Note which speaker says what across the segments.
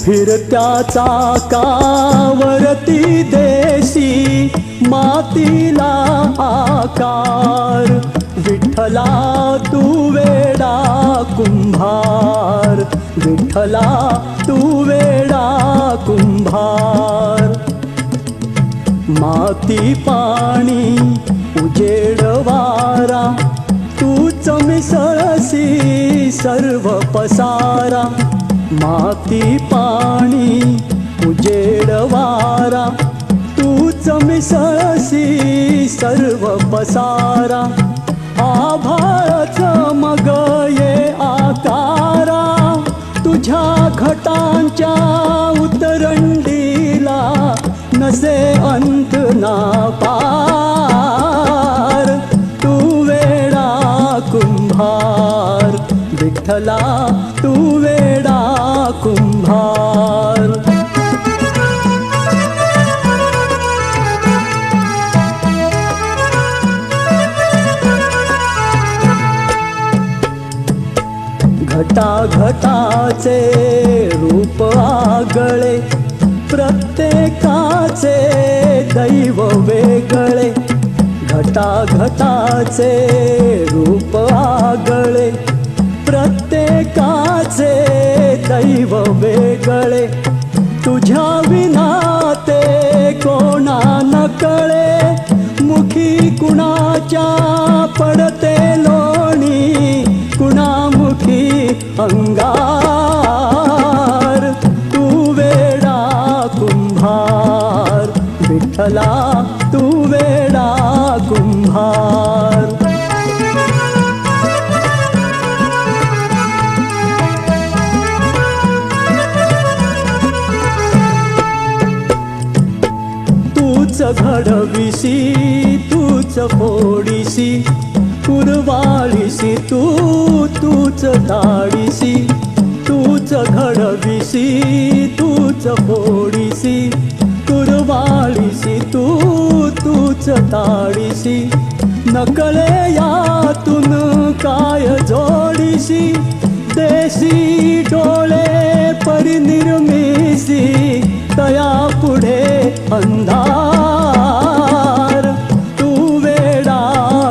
Speaker 1: फिरत्या चाकावरती देशी मातीला आकार, विठ्ठला तू वेडा कुंभार, विठ्ठला तू वेडा कुंभार. माती पाणी उजेड वारा, तूच मिसळसी सर्व पसारा. माती पाणी उजेड वारा, तूच मिसळसी सर्व पसारा. आभाळच मग ये आकारा, तुझ्या घटांच्या उतरंडीला नसे अंत ना पार. तू वेडा कुंभार, विठ्ठला तू वेडा कुंभार. घटाघटाचे रूप आगळे, प्रत्येकाचे दैव वेगळे. घटाघटाचे रूप आगळे, प्रत्येकाचे दैव वेगळे. तुझ्या विना ते कोणा न कळे, मुखी कुणाच्या पडते लोणी, कुणामुखी अंगार. तू वेडा कुंभार, विठ्ठला तू वेडा कुंभार. तूच घडविसी तूच फोडिसी, कुरवाळीसी तूच धाडिसी. तूच घडविसी तूच फोडिसी, कुरवाळीसी तूच धाडिसी. नकळे यातून काय जोडिसी, देशी डोळे परिनिर्मिसी, तया पुढे अंधार. तू वेडा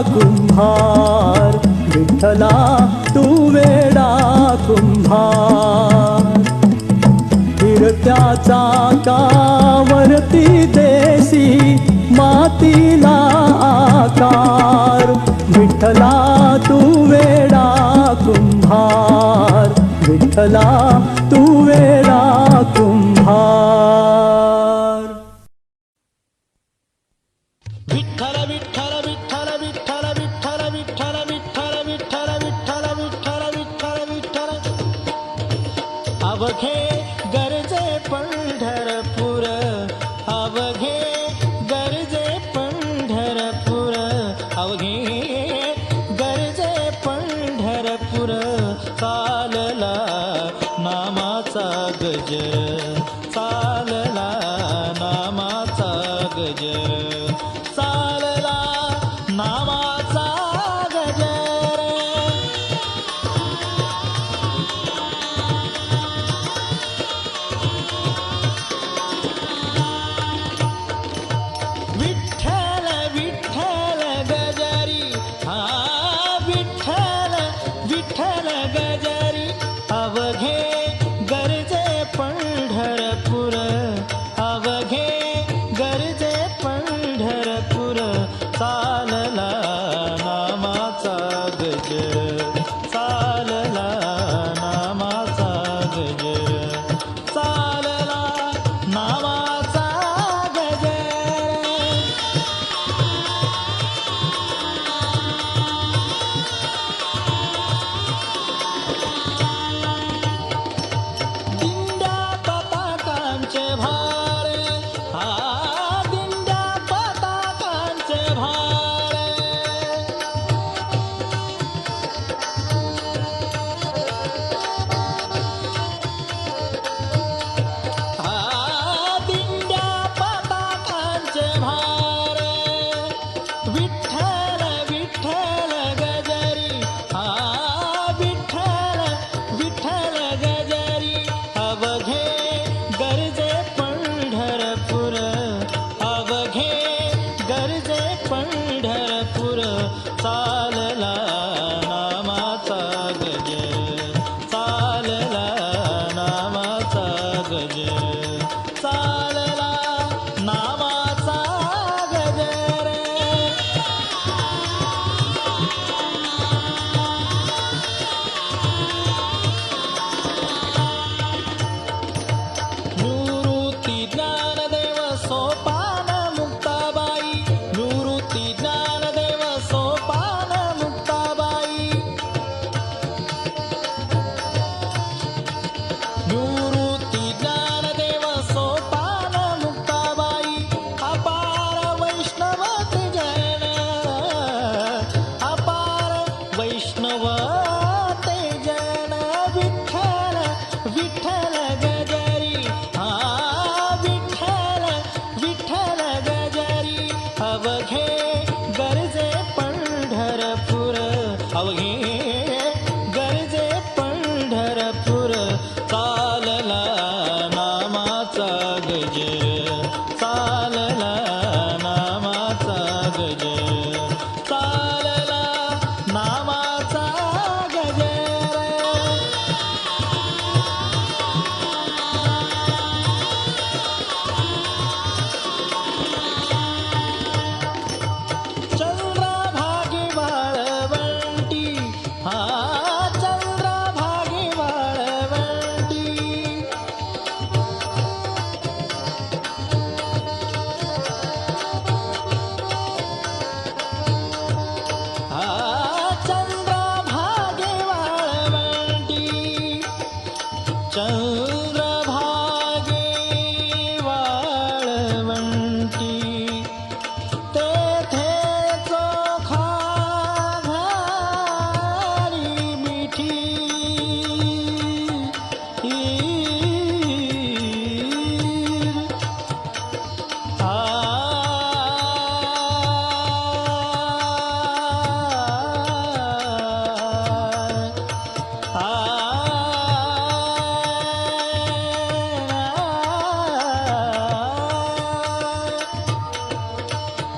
Speaker 1: कुंभार, विठ्ठला तू वेडा कुंभार. फिरत्या चाकावरती देशी मातीला आकार, विठ्ठला तू वेडा कुंभार, विठ्ठला तू वेडा कुंभार.
Speaker 2: विठ्ठल विठ्ठल विठ्ठल विठ्ठल विठ्ठल विठ्ठल विठ्ठल विठ्ठल विठ्ठल विठ्ठल विठ्ठल विठ्ठल. अवघे गरजे पंढरपूर, अवघे गरजे पंढरपूर, अवघे गरजे पंढरपूर. चालला नामाचा गजर, नवते जन विठ्ठल विठ्ठल गजरी विठ्ठल विठ्ठल गजरी अवघे गरजे पंढरपूर अवघे गरजे पंढरपूर चालला नामाचा गजर चालला नामाचा गजर चालला नामाचा गजर चंद्रभागी वाळवंटी चंद्रभागी वाळवंटी चंद्रभागी वाळवंटी चंद्रभागी वाळवंटी तेथे चोखा घाली मिठी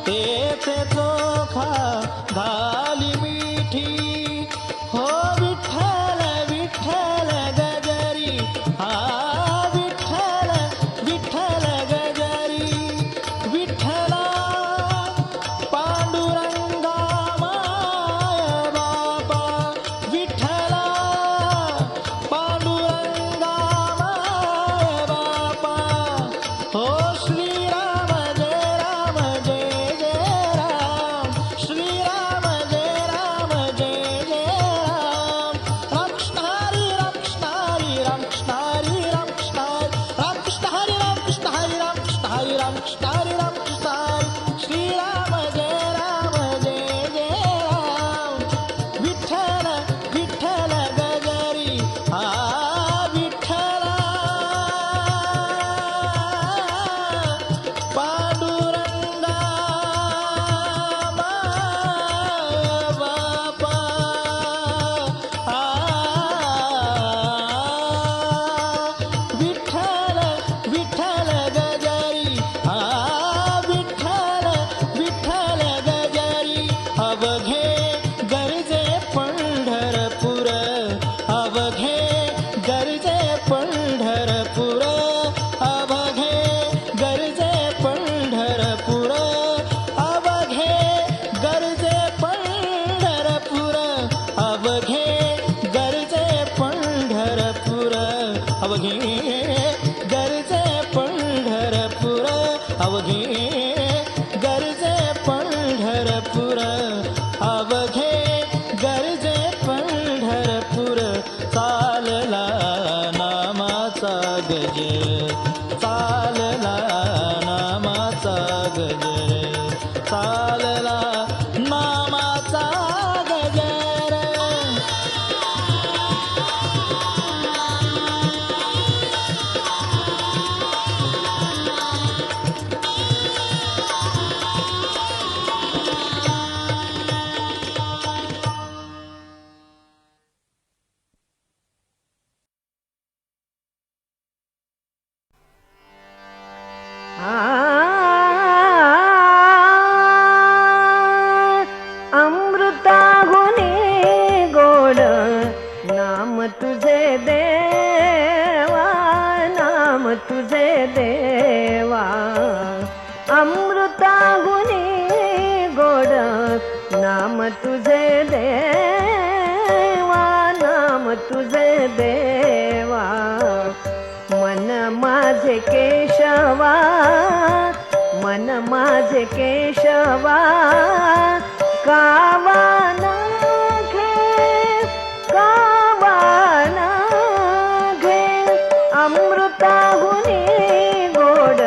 Speaker 2: तेथे चोखा घाली मिठी हो विठ्ठल विठ्ठल गजरी विठ्ठल विठ्ठल गजरी विठ्ठला पांडुरंगा माय बापा विठ्ठला पांडुरंगा माय बापा हो श्रीराम जय राम जय जय राम श्रीराम जय राम जय जय राम रक्षणारी रक्षणारी रक्षणारी रक्षणारी रक्षणारी रक्षणारी रक्षणारी रक्षणारी श्रीराम जय राम जय जय राम विठ्ठल विठ्ठल गजरी विठ्ठला पांडुरंगा माय बापा विठ्ठल विठ्ठल गजरी विठ्ठल विठ्ठल गजरी अवघे गरजे पंढरपूर अवघे गरजे पंढरपूर अवघे गरजे पंढरपूर अवघे गरजे पंढरपूर अवघे गरजे पंढरपूर अवघे गरजे पंढरपूर अवघे गरजे पंढरपूर अवघे गरजे पंढरपूर चालला नामाचा गजर चालला नामाचा गजर चालला नामाचा गजर
Speaker 3: अमृताहुनी गोड नाम तुझे देवा नाम तुझे देवा अमृताहुनी गोड नाम तुझे देवा नाम तुझे देवा मन माझे केशवा मन माझे केशवा कावाना घे अमृताहुनी गोड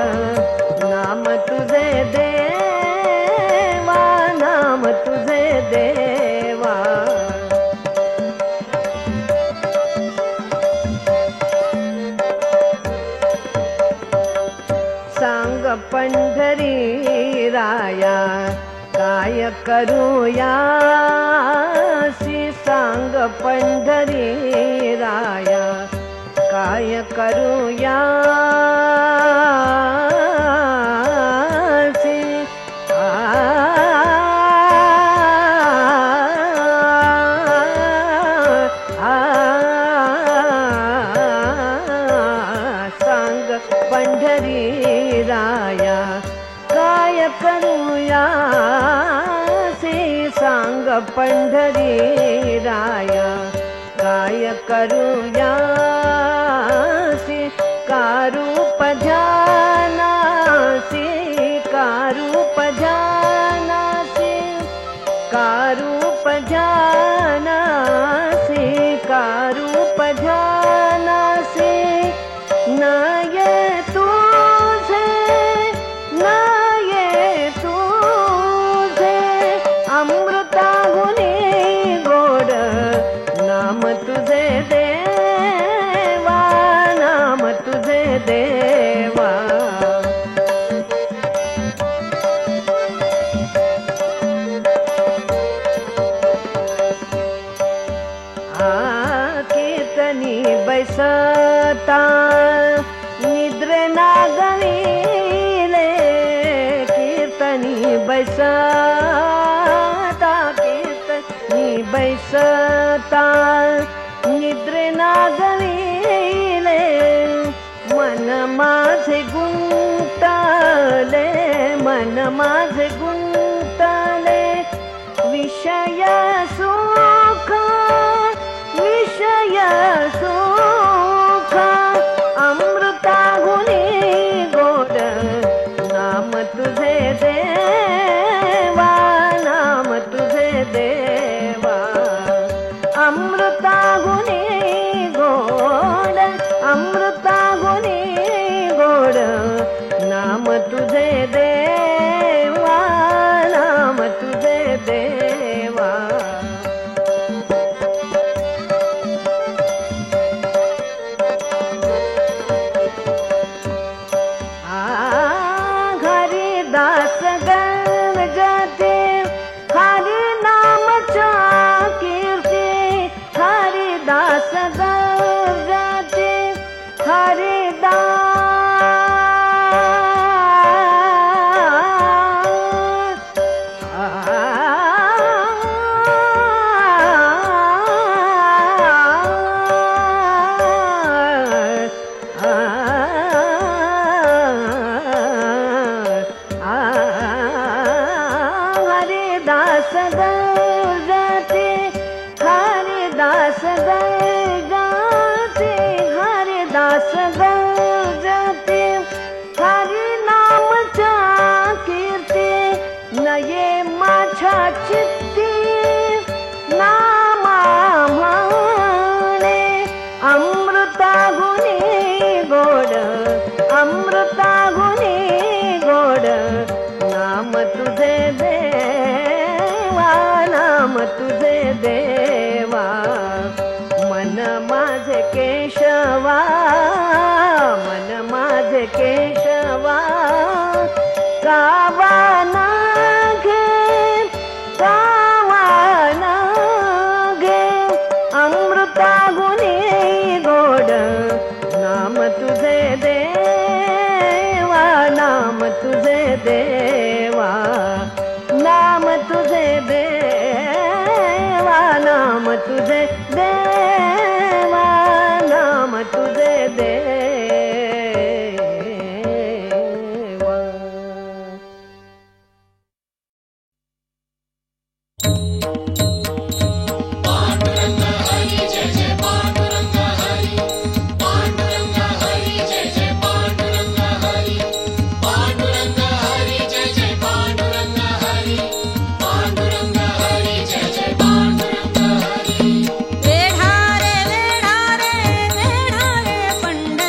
Speaker 3: नाम तुझे देवा नाम तुझे देवा पंढरी राया काय करूया सांग पंढरी राया काय करूया सांग पंढरी राया काय करूया सांग पंढरी राया काय करूया कारूप ध्यानासी कारूप ध्यानासी कारूप ध्यानासी कारूप ध्यानासी नाये तुझे नाये तुझे अमृताहुनी गोड नाम तुझे देवा नाम तुझे देवा कीर्तनी बैसता निद्रे नागविले कीर्तनी बैसता कीर्तनी बैसता निद्रे नागविले मन माझे गुंतले मन माझे गुंतले विषय सुख विषय सुख अमृताहुनी गोड नाम तुझे देवा नाम तुझे देवा अमृताहुनी गोड अमृताहुनी गोड नाम तुझे देवा नाम तुझे देवा हरिदास गण जाते हरि नामच्या कीर्ती हरिदास गण जाते हरिदास गण जाते हरिदास गण जाते हरिदास गण जाते हरि नामच्या कीर्ती नये माझ्या चित्ती नामा म्हणे अमृताहुनी गोड अमृताहुनी गोड नाम तुझे देवा नाम तुझे देवा मन माझे केशवा मन माझे केशवा कावाना घे कावाना घे अमृताहुनी गोड नाम तुझे देवा नाम तुझे देवा नाम तुझे देवा नाम तुझे देवा नाम तुझे देवा
Speaker 4: पांडुरंग हरी जय जय पांडुरंग हरी पांडुरंग हरी जय जय पांडुरंग हरी पांडुरंग हरी जय जय पांडुरंग हरी पांडुरंग हरी जय जय पांडुरंग हरी
Speaker 5: वेढा रे पंढरीचा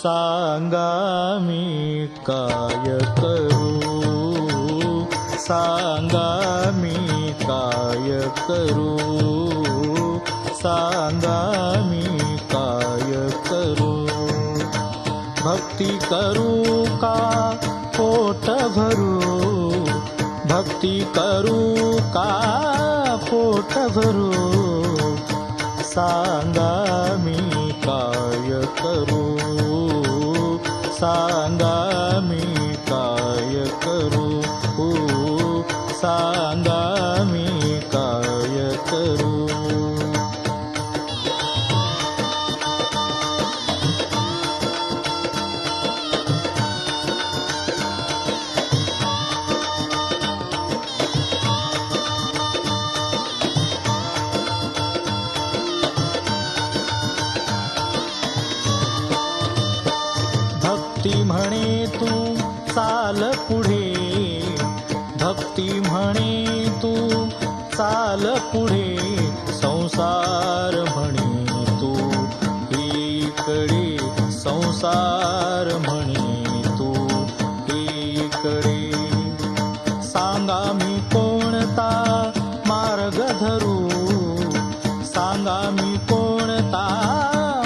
Speaker 1: सांगा मी काय करू, सांगा मी काय करू, सांगा मी काय करू. भक्ती करू का पोट भरू, भक्ती करू का पोट भरू, सांगा मी काय करू, सांगा मी काय करू, सांगा मी काय करू. भक्ती म्हणे तू चाल पुढे, भक्ती म्हणे तू चाल पुढे, संसार म्हणे तू इकडे, संसार म्हणे तू इकडे. सांगा मी कोणता मार्ग धरू, सांगा मी कोणता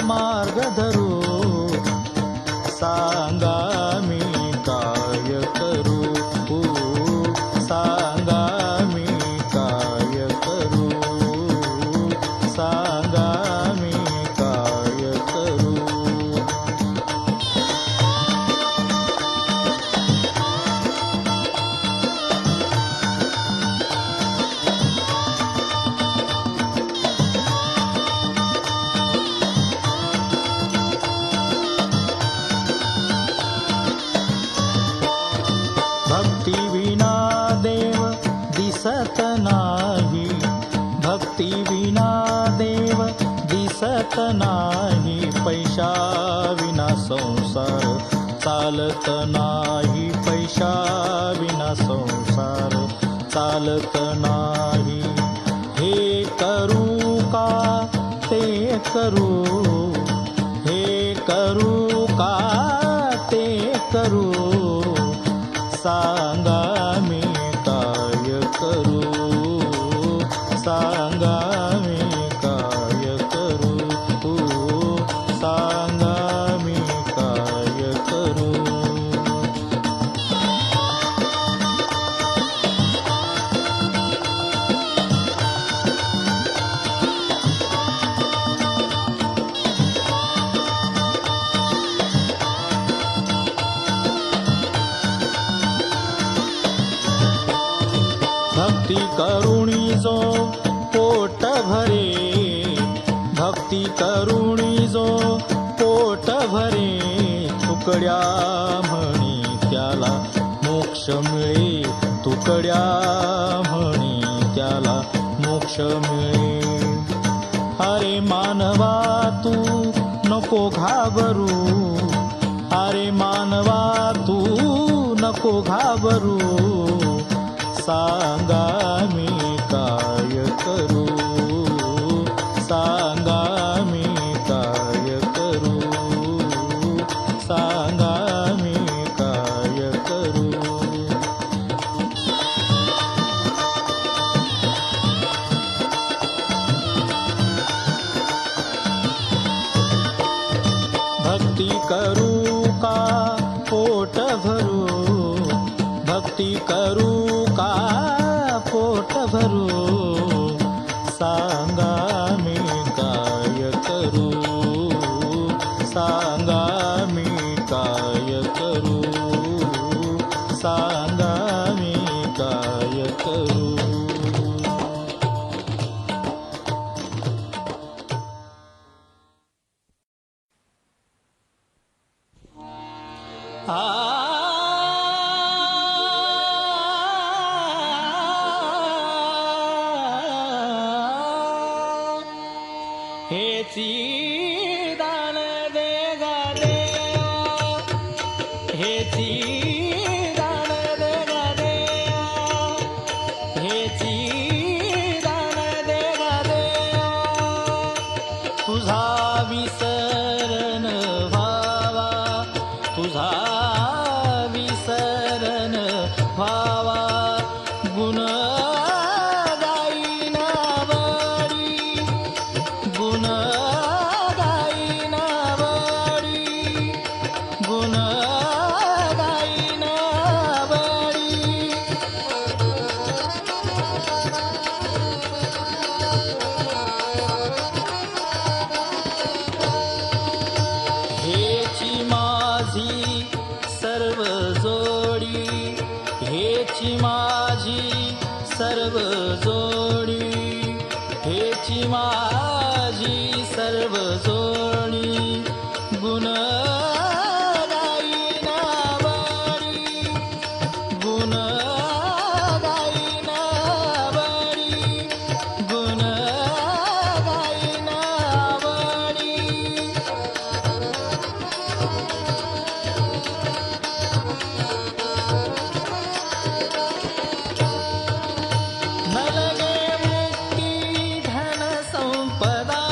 Speaker 1: मार्ग धरू, सांगा मी काय करू, सांगा मी काय करू, सांगा मी काय करू. भक्ती विना देव दिसत नाही, भक्ती विना देव दिसत नाही, पैशा विना संसार चालत नाही, पैशा विना संसार चालत नाही. हे करू का ते करू, हे करू का ते करू, सांगा मी काय करू, सांगा मी काय करू, सांगा मी काय करू. भक्ती करुणी जो पोट भरे, भक्ती करुणी जो पोट भरे, तुकड्या म्हणे त्याला मोक्ष मिळे, तुकड्या म्हणे त्याला मोक्ष मिळे. अरे मानवा तू नको घाबरू, अरे मानवा तू नको घाबरू, सांगा मी काय करू, सांगा मी काय करू, सांगा मी काय करू. भक्ती करू का पोट भरू, भक्ती करू का पोट भरू, सांगा मी काय करू, सांगा मी काय करू, सांगा मी काय करू. आ
Speaker 2: हेची दान दे गा देवा, हेची दान दे गा देवा, हेची दान दे गा देवा. तुझा विसरण व्हावा, तुझा विसरण व्हावा, गुण गाईना बळी, गुण गाईना बळी, गुण गाईना बळी. हेची माझी सर्व जोडी, हेची माझी सर्व जोडी, हेची माझी सर्व जोडी, गुण गाईना बळी, गुण गाईना बळी, गुण गाईना बळी. न लगे मुक्ती धन संपदा,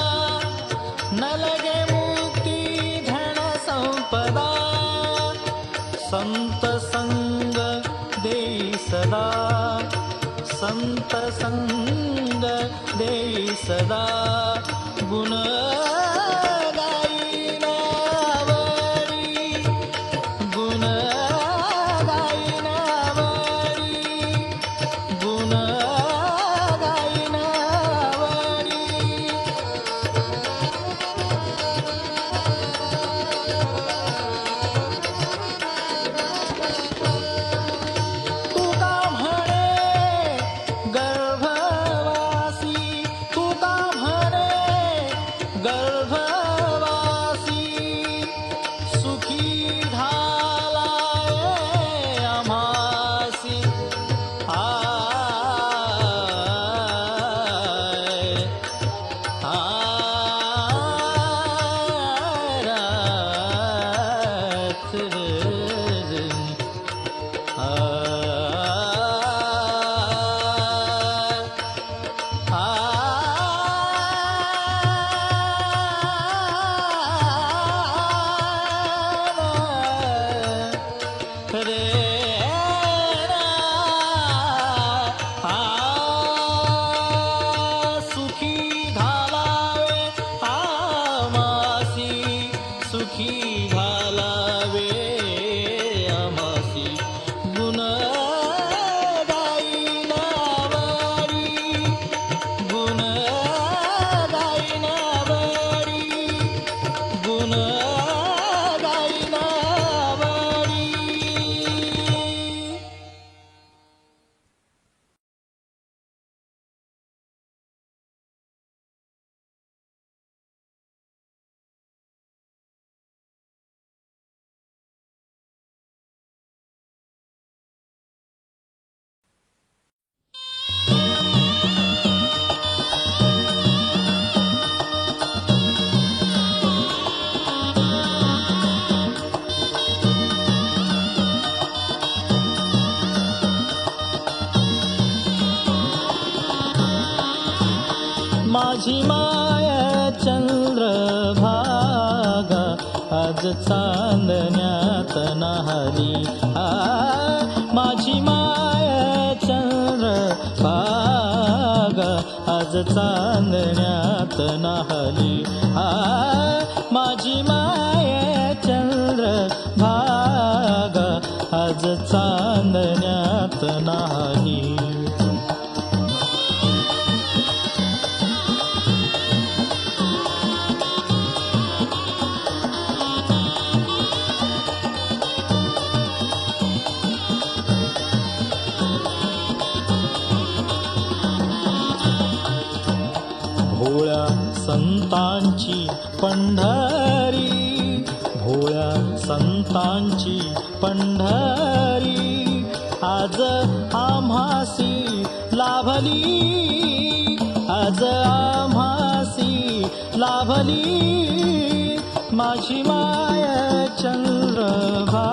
Speaker 2: न लगे मुक्ती धन संपदा, संत संग देई सदा, संत संग देई सदा, गुण गाईना बळी, गुण गाईना बळी, गुण गाईना बळी. तुका म्हणे गर्भवासी, तुका म्हणे गर्भवासी, सुखी झालाय आम्हासी. आय सुखी घालावे आमासी, सुखी घालावे आमासी, गुण गाईना बळी, गुण गाईना बळी, गुण गाईना बळी. माझी माया चंद्रभागा, आज चांदण्यात नाहली. माझी माया चंद्रभागा, आज चांदण्यात नाहली. माझी माया चंद्रभागा, आज चांदण्यात नाहली. भोळ्या संतांची पंढरी, भोळ्या संतांची पंढरी, आज आम्हासी लाभली, आज आम्हासी लाभली.
Speaker 1: लाभली माझी माय चंद्रभागा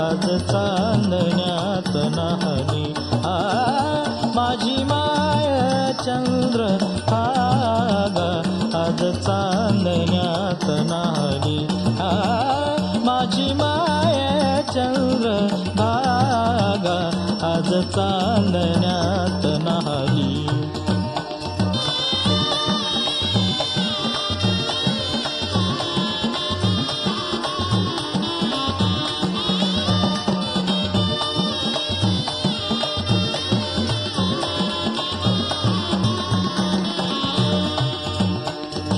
Speaker 1: आज चांदण्यात नाहली माझी माय चंद्रभागा आज चांदण्यात नाहली माझी माय चंद्रभागा आज चांदण्यात नाहली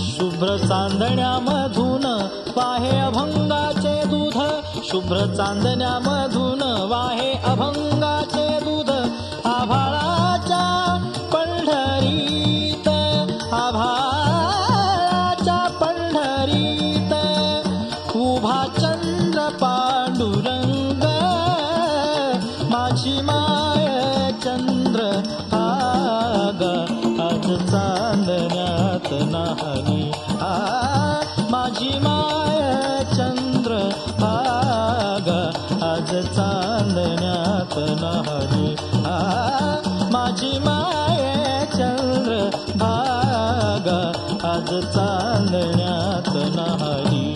Speaker 1: शुभ्र चांदण्यामधून वाहे अभंगाचे दूध शुभ्र चांदण्यामधून वाहे अभंगाचे दूध आभाळाच्या पंढरीत आभाळाच्या पंढरीत उभा चंद्र पांडुरंग माझी माय चंद्रभागा आज चांदण्यात नाहली माझी माय चंद्रभागा आज चांदण्यात नाहली माझी माय चंद्रभागा आज चांदण्यात नाहली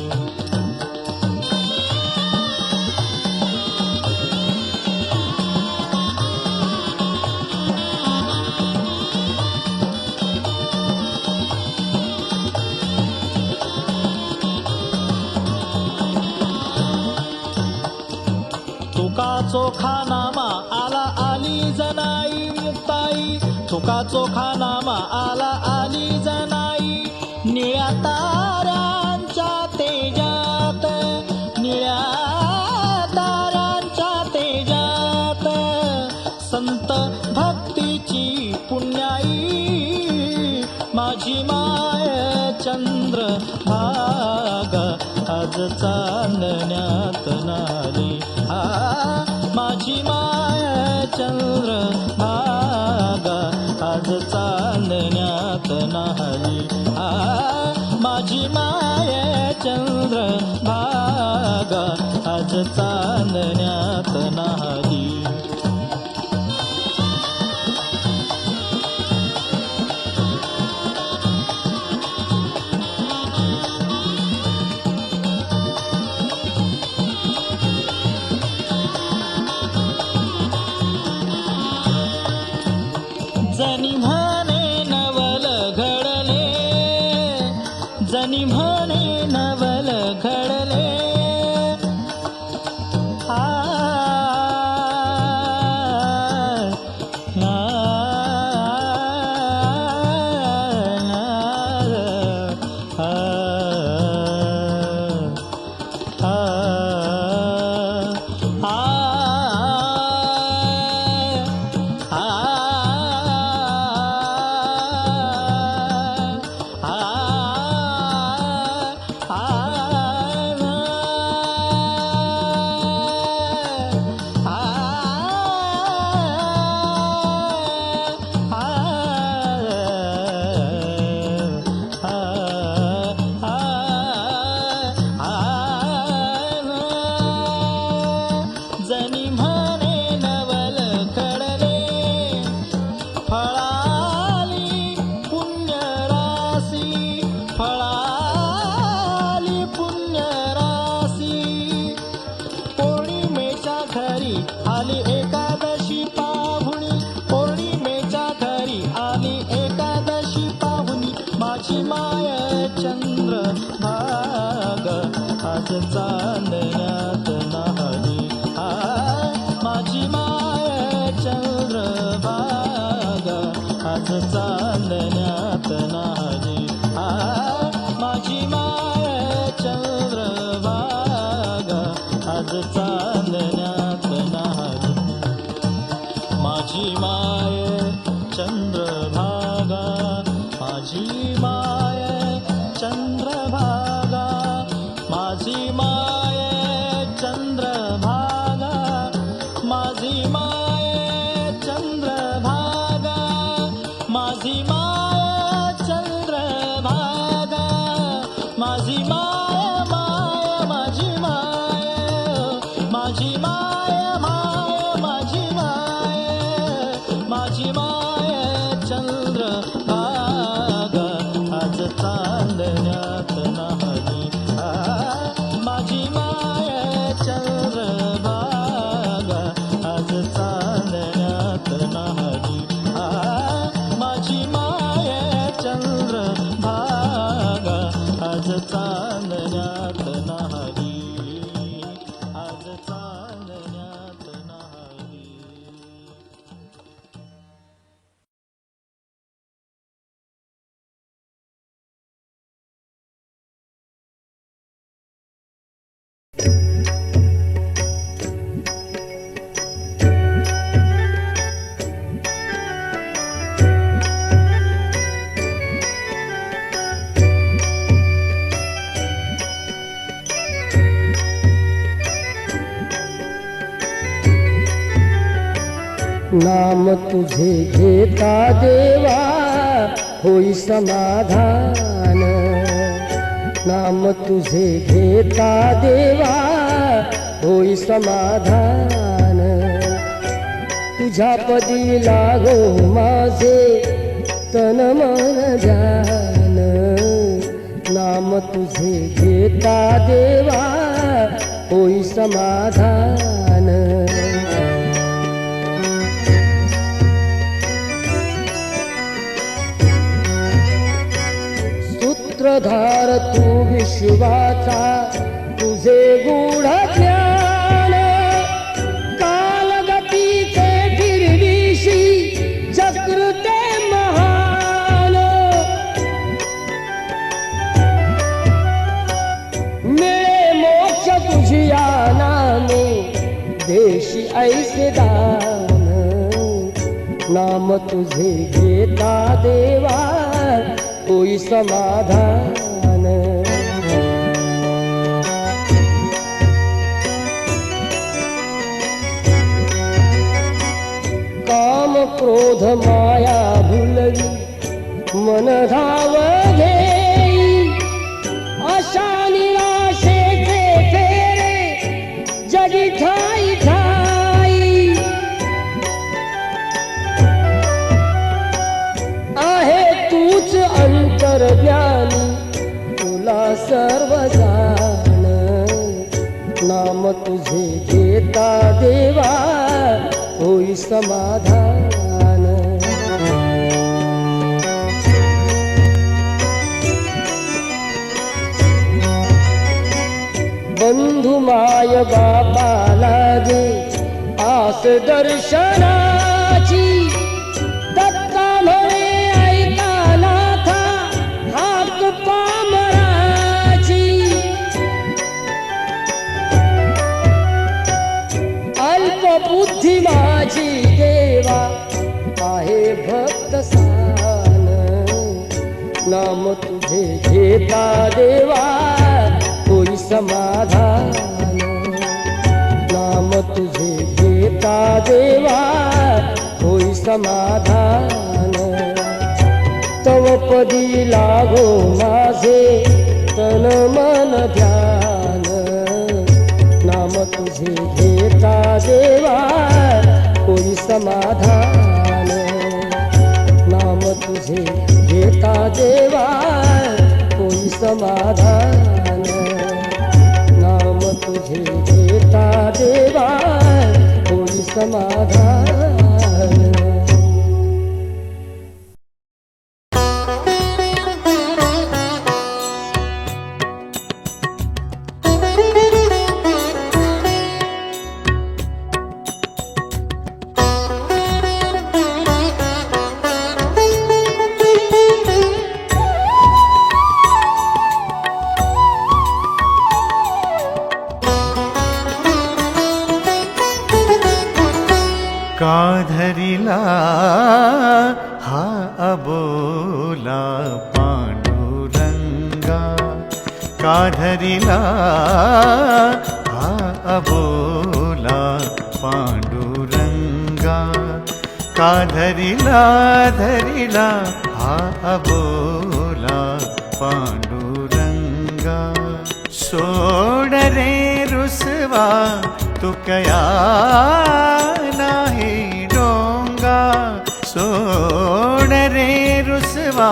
Speaker 1: तुका चोखा नामा आला आली जनाई मुक्ताई तुका चोखा नामा आला आली जनाई निळ्या ताऱ्यांच्या तेजात निळ्या ताऱ्यांच्या तेजात संत भक्तीची पुण्याई माझी माय चंद्रभागा आज चांदण्यात नाहली माझी माय चंद्रभागा आज चांदण्यात नाहली माझी माय चंद्रभागा आज चांदण्यात नाहली जनी म्हणे नवल घडले जनी म्हणे नवल घडले जनी म्हणे नवल घडले फळाली पुण्यराशी फळाली पुण्यराशी पौर्णिमेच्या घरी आली एकादशी पाहुणी पौर्णिमेच्या घरी आली एकादशी पाहुणी माझी माय चंद्रभागा आज चांदण्यात नाहली माझी माय चंद्रभागा आज चांदण्यात नाहली माझी माय चंद्रभागा आज चांदण्यात नाहली माझी माय चंद्रभागा माझी माय चंद्रभागा माझी माय चंद्रभागा माझी माय चंद्रभागा माझी माय चंद्रभागा
Speaker 5: नाम तुझे घेता देवा होई समाधान, नाम तुझे घेता देवा होई समाधान, तुझ्या पदी लागो माझे तन मन ध्यान, नाम तुझे घेता देवा होई समाधान. सूत्रधार तू विश्वाचा तुझे गूढ ज्ञान, कालगतीचे फिरविशी चक्र ते महान, मिळे मोक्ष तुझिया नामे देशी ऐसे दान, नाम तुझे घेता देवा होई समाधान. काम क्रोध माया भुलवी मन धाव घेई, अशा निराशेचे फेरे जगी ठाई ठाई, आहे तूच अंतर्ज्ञानी तुला सर्व जाण, नाम तुझे घेता देवा होई समाधान. बंधु माय बापाला दे आस दर्शनाची, दत्ता म्हणे ऐका नाथा हाक पामराची, अल्प बुद्धी माझी देवा आहे भक्त सान, नाम तुझे घेता देवा होई समाधान, नाम तुझे घेता देवा होई समाधान. तव पदी लागो माझे तन मन ध्यान, नाम तुझे घेता देवा होई समाधान, नाम तुझे घेता देवा होई समाधान, नाम तुझे घेता देवा होई समाधान.
Speaker 1: का धरिला हा अबोला पांडुरंगा, का धरिला हा अबोला पांडुरंगा, का धरिला धरिला हा अबोला पांडुरंगा. सोड रे रुसवा तू कया नाही डोंगा, सोड रे रुसवा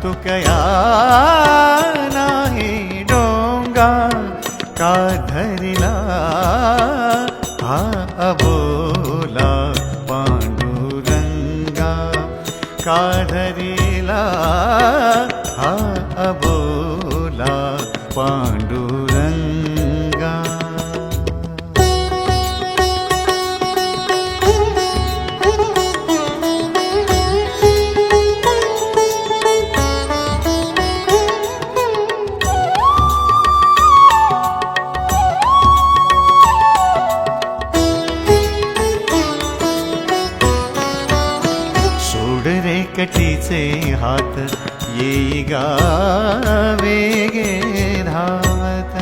Speaker 1: तू कया नाही डोंगा, का धरिला हा अबोला पांडुरंगा, का धरिला हा अबोला पांडुरंगा. कटीचे हात येई गावे गे धावत,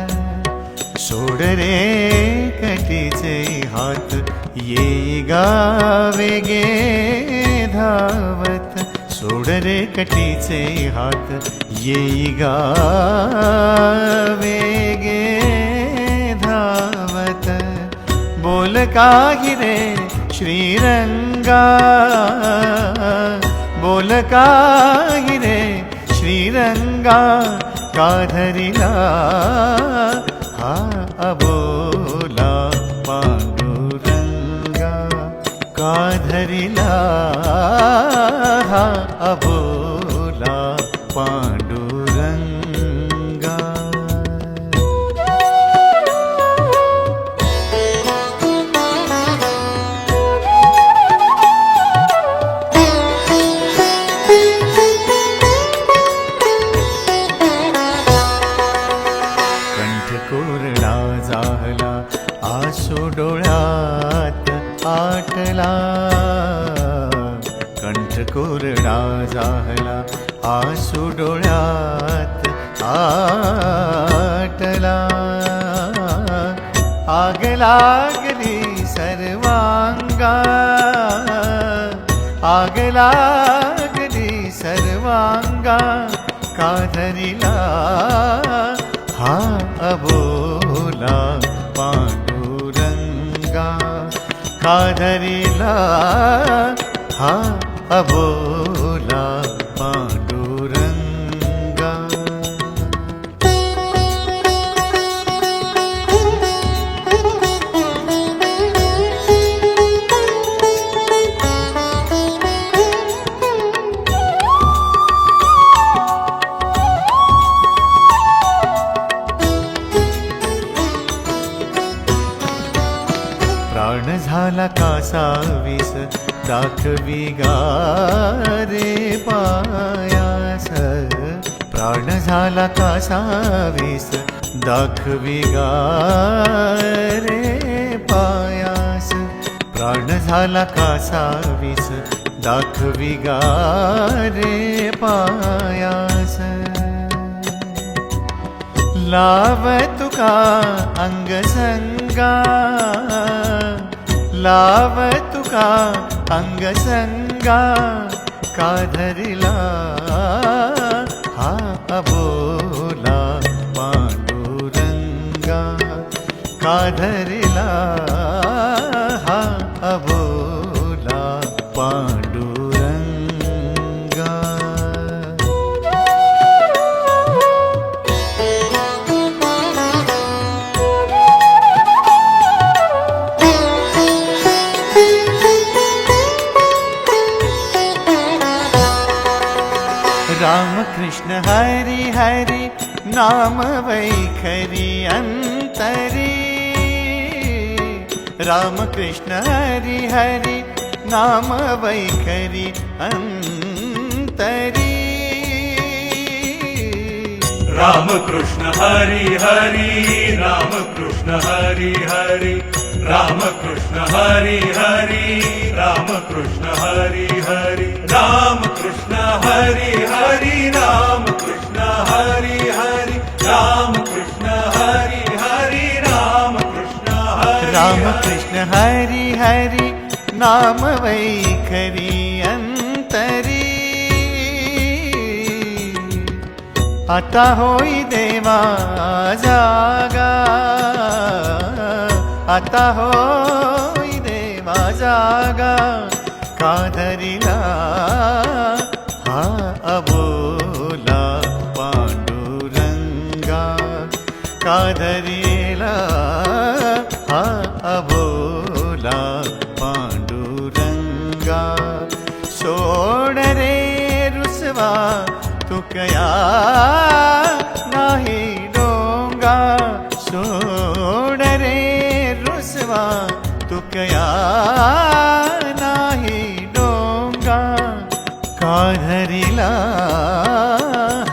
Speaker 1: सोड रे कटीचे हात येई गावेगे धावत सोड रे कटीचे हात येई गावेगे धावत बोल काही रे श्रीरंगा बोल काही रे श्रीरंगा का धरिला हा अबोला पांडुरंगा का धरिला हा अबोला पांडुरंगा कोरडा जाहला आसू डोळ्यात आटला कंठ कोरडा जाहला आसू डोळ्यात आटला आग लागली सर्वांगा आग लागली सर्वांगा का धरिला हा अबोला पांडुरंगा का धरिला हा अबोला पांडुरंगा प्राण झाला कासावीस दाखवी गारे पायास प्राण झाला कासावीस दाखवी गारे पायास प्राण झाला कासावीस दाखवी गारे पायास लाव तुका अंगसंगा लाव तुका अंगसंगा का धरिला हा अबोला पांडुरंगा का धरिला हा अबोला पांडुरंगा राम कृष्ण हरि हरि नाम वैखरी अंतरी राम कृष्ण हरि हरि नाम वैखरी अंतरी
Speaker 6: राम कृष्ण हरि हरि राम कृष्ण हरि हरि राम कृष्ण हरि हरि राम कृष्ण हरि हरि राम कृष्ण हरि हरि राम कृष्ण हरि हरि राम कृष्ण हरि हरि राम कृष्ण हरि
Speaker 1: राम कृष्ण हरि हरि नाम वैखरी अंतरी आता होई देवा जागा आता होई देवा जागा का धरिला हा अबोला पांडुरंगा का धरिला हा अबोला पांडुरंगा सोड रे रुसवा तुकया नाही डोंगा सोड रे रुसवा तुकया नाही डोंगा का धरिला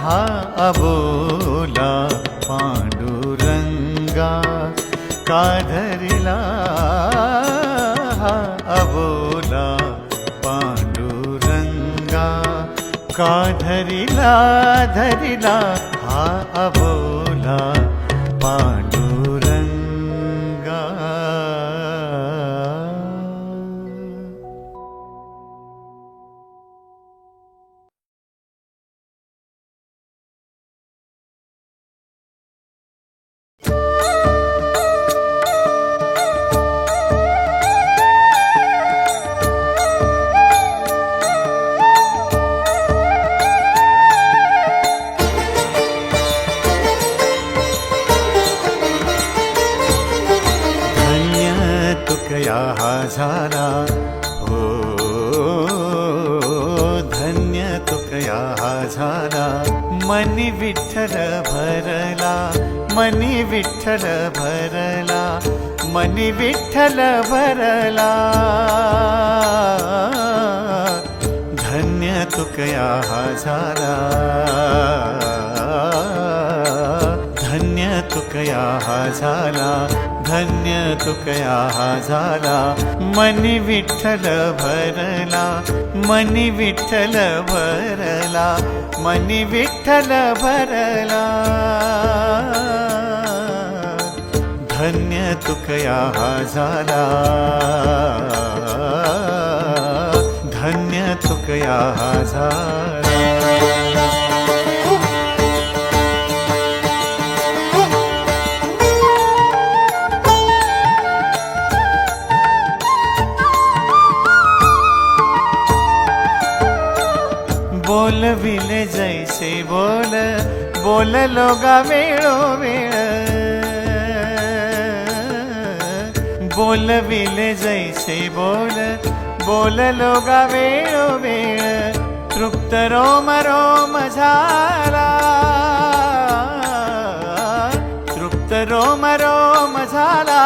Speaker 1: हा अबोला पांडुरंगा का धरिला हा अबोला पांडुरंगा का धरिला धरिला हा अबोला पांडुरंगा हा झाला हो धन्य तुकया हा झाला मनी विठ्ठल भरला मनी विठ्ठल भरला मनी विठ्ठल भरला धन्य तुकया हा झाला धन्य तुकया हा झाला धन्य तुकया हा झाला मनी विठ्ठल भरला मनी विठ्ठल भरला मनी विठ्ठल भरला धन्य तुकया हा झाला धन्य तुकया हा झाला बोलविले जैसे बोल बोललो गा वेळोवेळ बोलविले जैसे बोल बोललो गा वेळोवेळ तृप्त रोम रोम झाला तृप्त रोम रोम झाला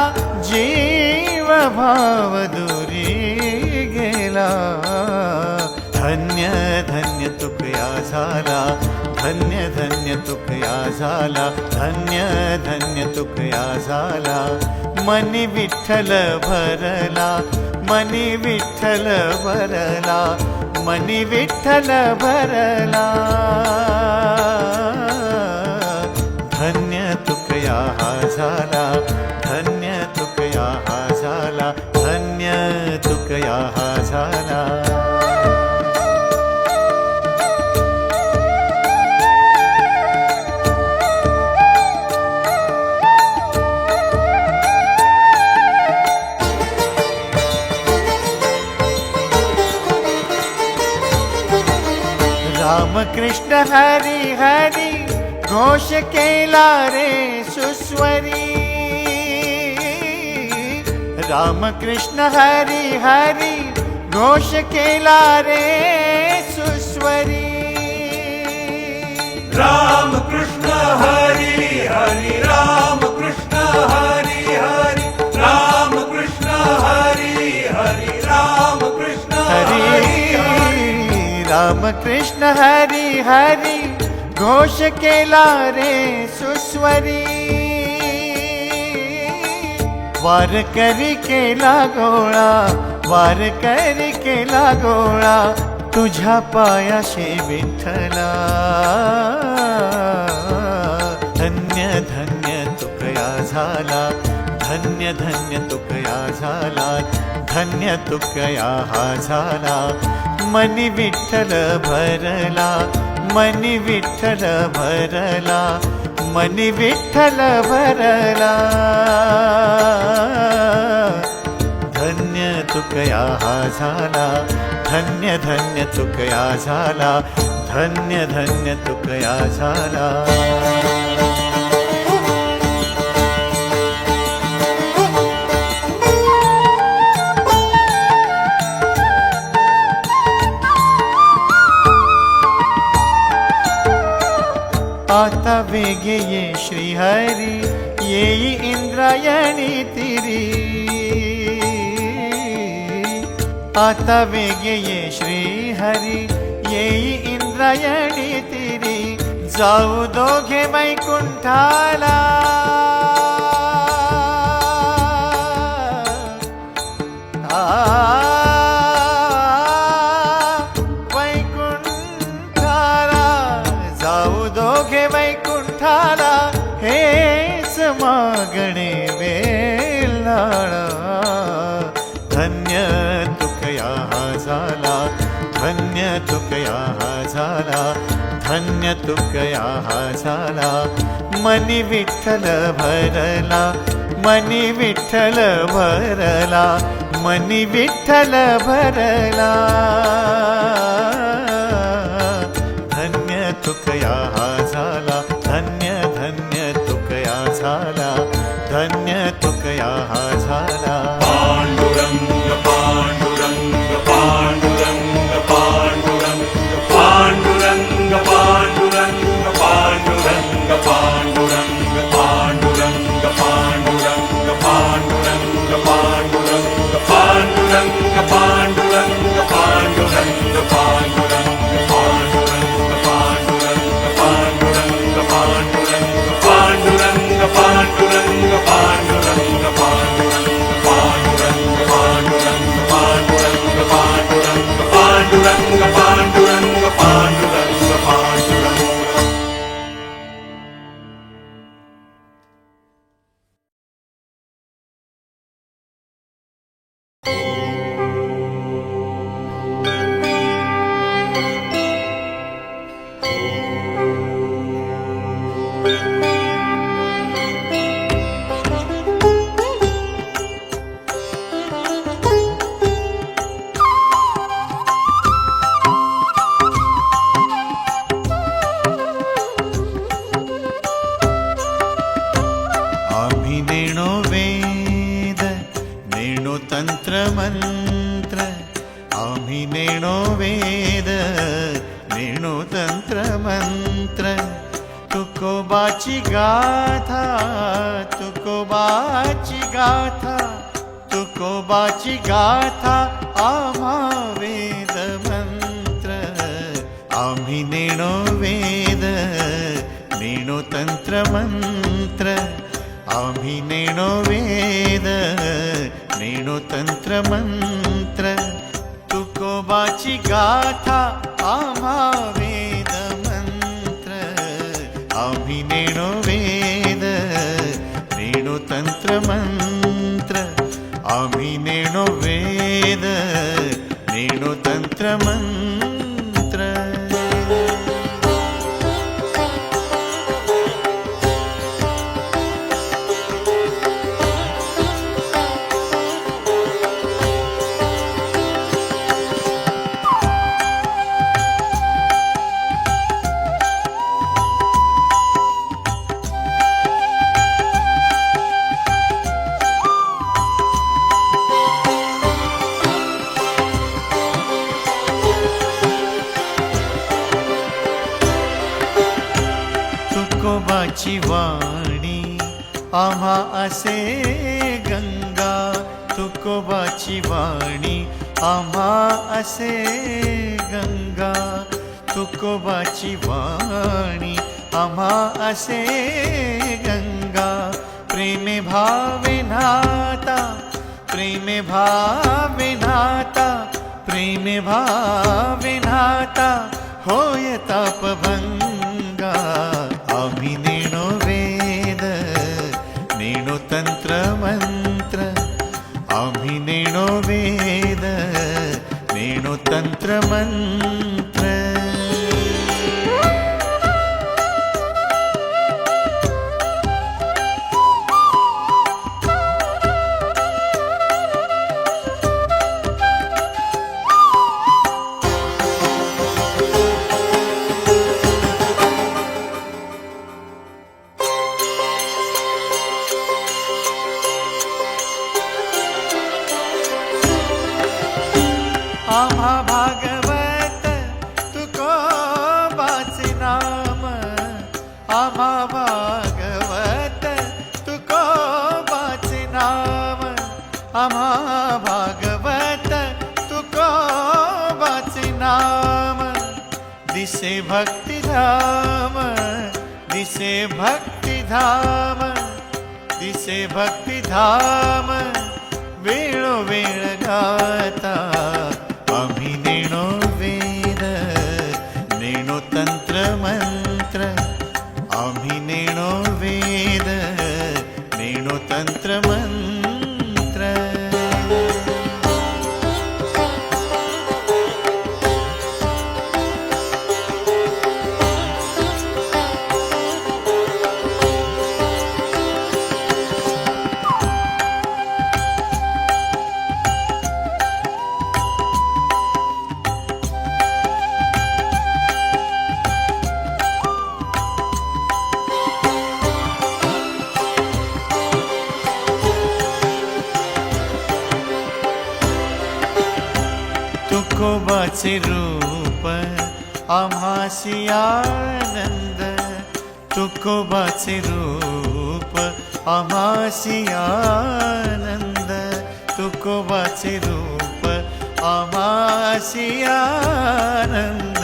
Speaker 1: जीव भाव दुरी गेला धन्य धन्य तुकया झाला धन्य धन्य तुकया झाला धन्य धन्य तुकया झाला मनी विठ्ठल भरला मनी विठ्ठल भरला मनी विठ्ठल भरला धन्य तुकया हा झाला धन्य तुकया हा झाला धन्य तुकया हा झाला राम कृष्ण हरी हरी घोष केला रे सुस्वरी राम कृष्ण हरी हरी घोष केला रे सुस्वरी
Speaker 6: राम कृष्ण हरी हरी राम कृष्ण हरी हरी राम कृष्ण हरी हरी राम कृष्ण हरी
Speaker 1: राम कृष्ण हरी हरी घोष केला रे सुस्वरी वार करी केला गोळा वार करी केला गोळा तुझ्या पायाशी विठ्ठला धन्य धन्य तुकया झाला धन्य धन्य तुकया झाला धन्य तुकया हा झाला मनी विठ्ठल भरला मनी विठ्ठल भरला मनी विठ्ठल भरला धन्य तुकया हा झाला धन्य धन्य तुकया झाला धन्य धन्य तुकया झाला आता वेगे ये श्रीहरी येई इंद्रायणी तिरी आता वेगे ये श्रीहरी येई इंद्रायणी तिरी जाऊ दोघे वैकुंठाला दोघे वैकुंठाला हेच मागणे वेलाळा धन्य तुकया हा झाला धन्य तुकया हा झाला धन्य तुकया हा झाला मनी विठ्ठल भरला मनी विठ्ठल भरला मनी विठ्ठल भरला धन्य तुकया हा झाला धन्य धन्य तुकया झाला धन्य तुकया हा झाला
Speaker 6: पांडुरंग पांडुरंग पांडुरंग पांडुरंग पांडुरंग पांडुरंग पांडुरंग पांडुरंग पांडुरंग पांडुरंग पांडुरंग पांडुरंग पांडुरंग पांडुरंग पांडुरंग पांडुरंग पांडुरंग पांडुरंग पांडुरंग पांडुरंग
Speaker 1: आम्ही नेणो वेद नेणो तंत्र मंत्र आम्ही नेणो वेद नेणो तंत्र मंत्र तुकोबाची गाथा तुकोबाची गाथा तुकोबाची गाथा आम्हा वेद मंत्र आम्ही नेणो वेद नेणो तंत्र मंत्र आम्ही नेणो वेद नेणो तंत्र मंत्र तुकोबाची गाथा आम्हा वेद मंत्र आम्ही नेणो वेद नेणो तंत्र मंत्र आम्ही नेणो वेद नेणो तंत्र मंत्र तुकोबाची वाणी आम्हा असे गंगा तुकोबाची वाणी आम्हा असे गंगा तुकोबाची वाणी आम्हा असे गंगा प्रेमे भावे नाता प्रेमे भावे नाता प्रेमे भावे नाता होय तापभंगा आम्ही नेणो वेद नेणो तंत्र मंत्र आम्ही नेणो वेद नेणो तंत्र मंत्र आम्हा भागवत तुकोबाचे नाम आम्हा भागवत तुकोबाचे नाम आम्हा भागवत तुकोबाचे नाम दिसे भक्तिधाम दिसे भक्तिधाम दिसे भक्तिधाम वेळोवेळ गाता आम्ही नेणो वेद नेणो तंत्र मंत्र आम्ही नेणो वेद नेणो तंत्र मंत्र तुकोबाचे रूप आम्हासी आनंद तुकोबाचे रूप आम्हासी आनंद तुकोबाचे रूप आमासी आनंद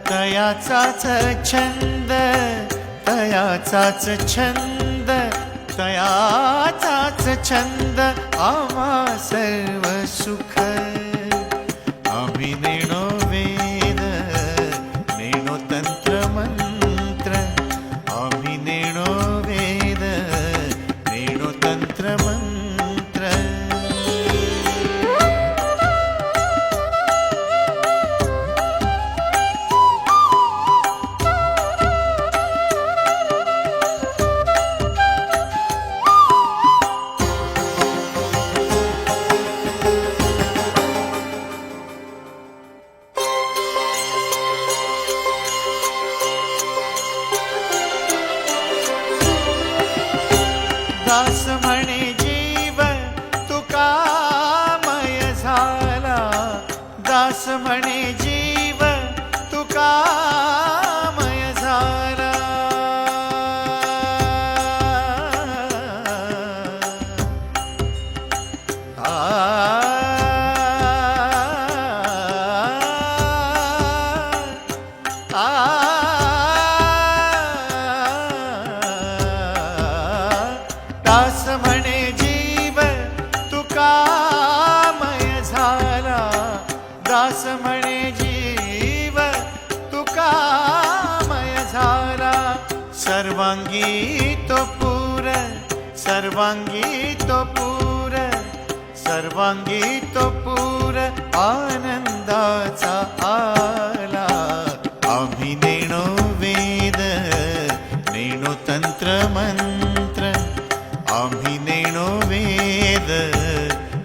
Speaker 1: तयाचाच छंद तयाचाच छंद तयाचाच छंद आम्हा सर्व सुख आम्ही नेणो वेद नेणो तंत्र मंत्र आम्ही नेणो वेद नेणो तंत्र मंत्र दास म्हणे जीव तुकामय झाला दास म्हणे जीव तुकामय झाला दास म्हणे जीव तुकामय झाला दास म्हणे जीव तुकामय झाला सर्वांगी तो पूर सर्वांगी तो पूर सर्वांगी तो पूर आनंदाचा आला आम्ही नेणो वेद नेणो तंत्र मंत्र आम्ही नेणो वेद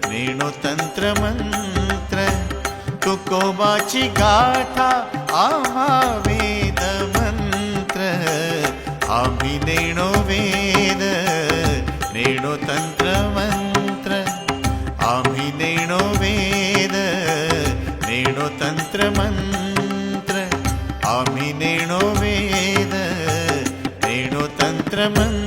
Speaker 1: नेणो तंत्र मंत्र तुकोबाची गाथा आम्हा वेद मंत्र आम्ही नेणो वेद नेणो तंत्र मंत्र आम्ही नेणो वेद नेणो तंत्र मंत्र आम्ही नेणो वेद नेणो तंत्र मंत्र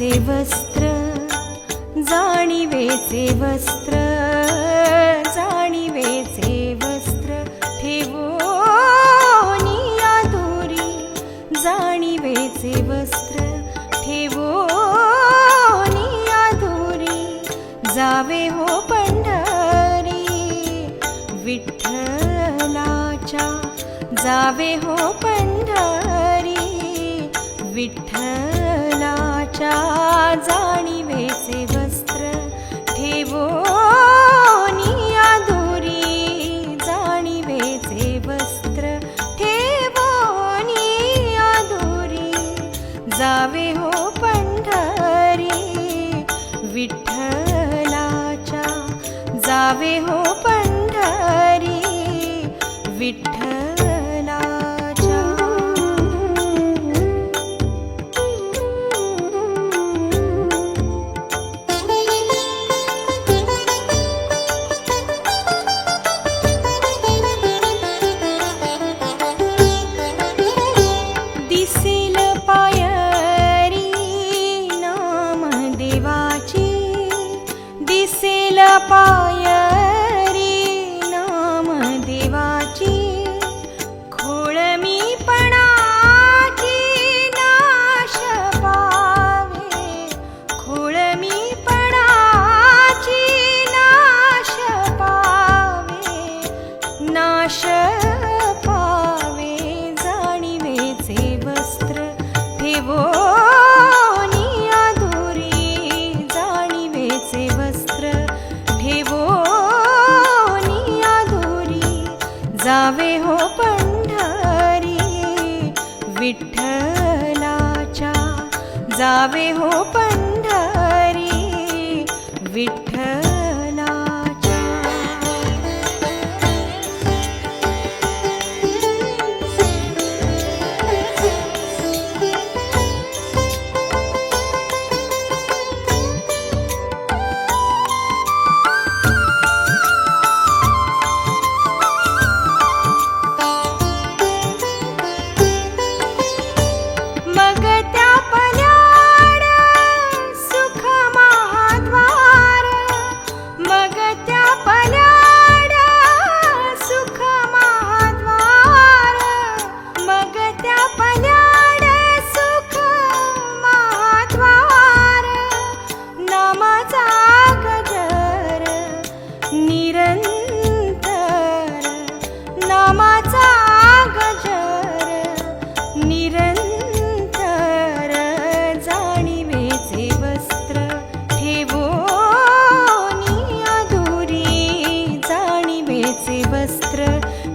Speaker 7: वस्त्र जाणिवेचे वस्त्र जाणिवेचे वस्त्र ठेवोनी आधुरी जाणिवेचे वस्त्र ठेवोनी आधुरी जावे हो पंढरी विठ्ठलाच्या जावे हो पंढरी विठ्ठलाच्या जाणिवेचे वस्त्र ठेवोनी आधुरी जाणिवेचे वस्त्र ठेवोनी आधुरी जावे हो पंढरी विठ्ठलाच्या जावे हो पंढरी विठ्ठलाच्या दिसेल पायरी नामदेवाची दिसेल पायरी नामदेवाची खोळमीपणाची नाश पावे खोळमीपणाची नाश पावे नाश पावे जाणिवेचे वस्त्र ठेवोनी आधुरी जाणिवेचे वस्त्र ठेवोनी आधुरी जावे हो पंढरी विठ्ठलाच्या जावे हो पंढरी विठ्ठलाच्या मग त्या पल्याड सुख महाद्वार मग त्या पल्याड सुख महाद्वार मग त्या पल्याड सुख महाद्वार नामाचा गजर निरंतर नामाचा गजर निरंतर जाणिवेचे वस्त्र ठेवोनी आधुरी जाणिवेचे वस्त्र